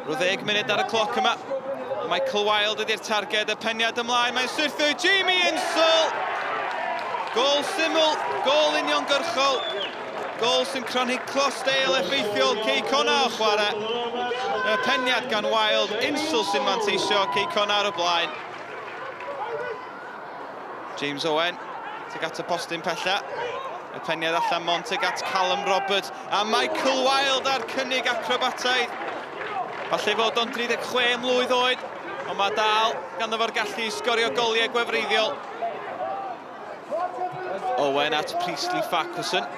Rwy'n 10 munud ar y cloc yma. Michael Wilde ydy'r targed, y peniad ymlaen, mae'n syrthio Jamie Insel. Gol syml, gol uniongyrchol. Gol sy'n cronu closdale effeithiol Cei Connah o chwarae. Y peniad gan Wilde, Insel sy'n manteisio, Cei Connah ar y blaen. James Owen, tuag at y postyn pella. Y peniad allan mond tuag at Callum Roberts. A Michael Wilde ar cynnig acrobataidd. Falle fod o'n 36 mlwydd oed, ond mae dal ganddo fo'r gallu sgorio goliau gwefreiddiol. Owen at Priestley Farquharson.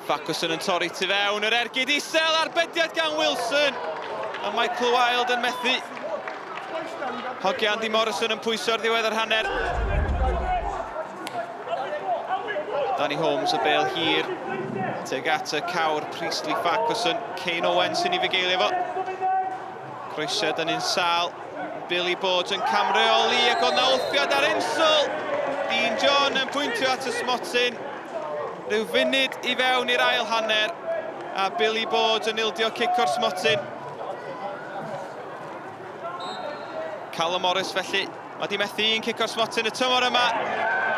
Farquharson yn torri tu fewn, yr ergyd isel arbediad gan Wilson. A Michael Wilde yn methu. Hogia Andy Morrison yn pwyso'r ddiwedd yr hanner. Danny Holmes y bêl hir. Tuag at y cawr Priestley Farquharson. Kane Owen sy'n ei fugeilio fo. Croesiad yn un sal. Billy Borge yn camreoli ac oedd na wthiad ar Insel. Dean John yn pwyntio at y smotyn. Rhyw funud i fewn i'r ail hanner. A Billy Borge yn ildio cic o'r smotyn. Callum Morris felly. Mae di methu un cic o'r smotyn y tymor yma.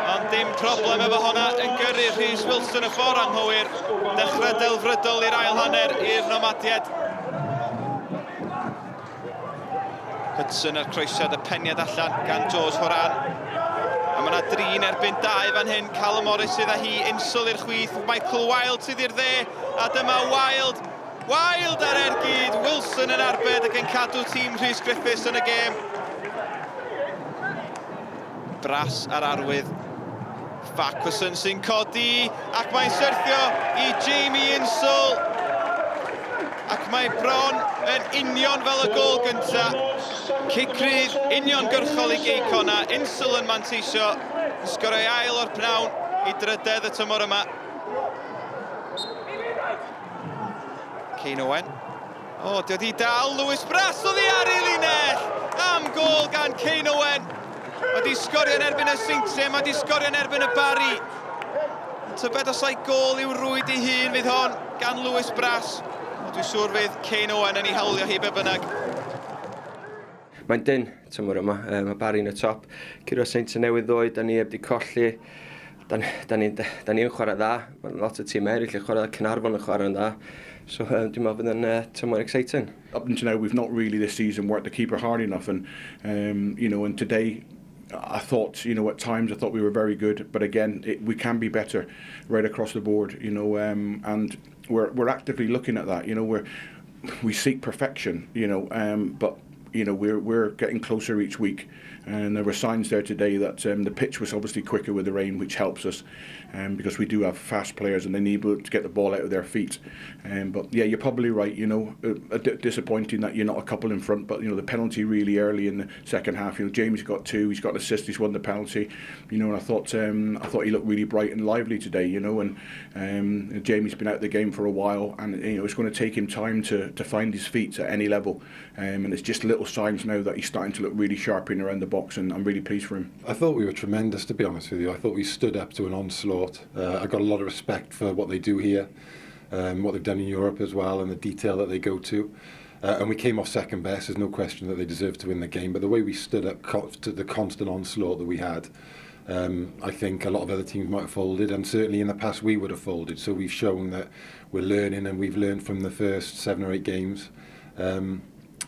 Ond dim problem efo honna yn gyrru Rhys Wilson y ffordd anghywir. Dechrau delfrydol i'r ail hanner i'r nomadiad. Hudson ar croesiad y peniad allan gan George Horan. A mae yna 3 erbyn 2 fan hyn. Callum Morris sydd â hi, Insel i'r chwith, Michael Wilde sydd i'r dde. A dyma Wilde. Wilde ar ergyd, Wilson yn arbed ac yn cadw tîm Rhys Griffiths yn y gêm. Bras ar arwydd. Farquharson sy'n codi ac mae'n syrthio i Jamie Insel. Ac mae bron yn union fel y gol gyntaf. Cicrydd uniongyrchol i Cei Connah. Insel yn manteisio. Sgorio ail o'r pnawn i drydedd y tymor yma. Kane Owen. O, di oedd i dal. Lewis Bras oedd i ar ei linell. Am gol gan Kane Owen. Mae di sgorio yn erbyn y Seintiau, mae di sgorio yn erbyn y Barry. Tybed os ai gol i'w rwyd ei hun fydd hon gan Lewis Bras. Dwi'n siŵr fydd Kane Owen yn ei hawlio hi be bynnag. Mae'n dyn tymor yma, mae Barry yn y top. Curo Seintiau newydd ddwy, da ni heb di colli. Da ni'n chwarae dda. Mae lot o tîm eraill yn chwarae, Caernarfon yn chwarae'n dda. So dwi'n meddwl bydd yn tymor exciting. Up until now, we've not really this season worked the keeper hard enough. And, and today, I thought, at times I thought we were very good, but again, we can be better right across the board, and we're actively looking at that, we seek perfection, but, we're getting closer each week. And there were signs there today that the pitch was obviously quicker with the rain, which helps us because we do have fast players and they need to get the ball out of their feet. But yeah, you're probably right. Disappointing that you're not a couple in front. But the penalty really early in the second half. James got 2. He's got an assist. He's won the penalty. And I thought he looked really bright and lively today. And Jamie's been out of the game for a while, and it's going to take him time to find his feet at any level. And it's just little signs now that he's starting to look really sharp in around the box, and I'm really pleased for him. I thought we were tremendous, to be honest with you. I thought we stood up to an onslaught. I got a lot of respect for what they do here, what they've done in Europe as well, and the detail that they go to. And we came off second best. There's no question that they deserved to win the game, but the way we stood up to the constant onslaught that we had, I think a lot of other teams might have folded, and certainly in the past we would have folded. So we've shown that we're learning, and we've learned from the first 7 or 8 games.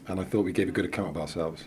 And I thought we gave a good account of ourselves.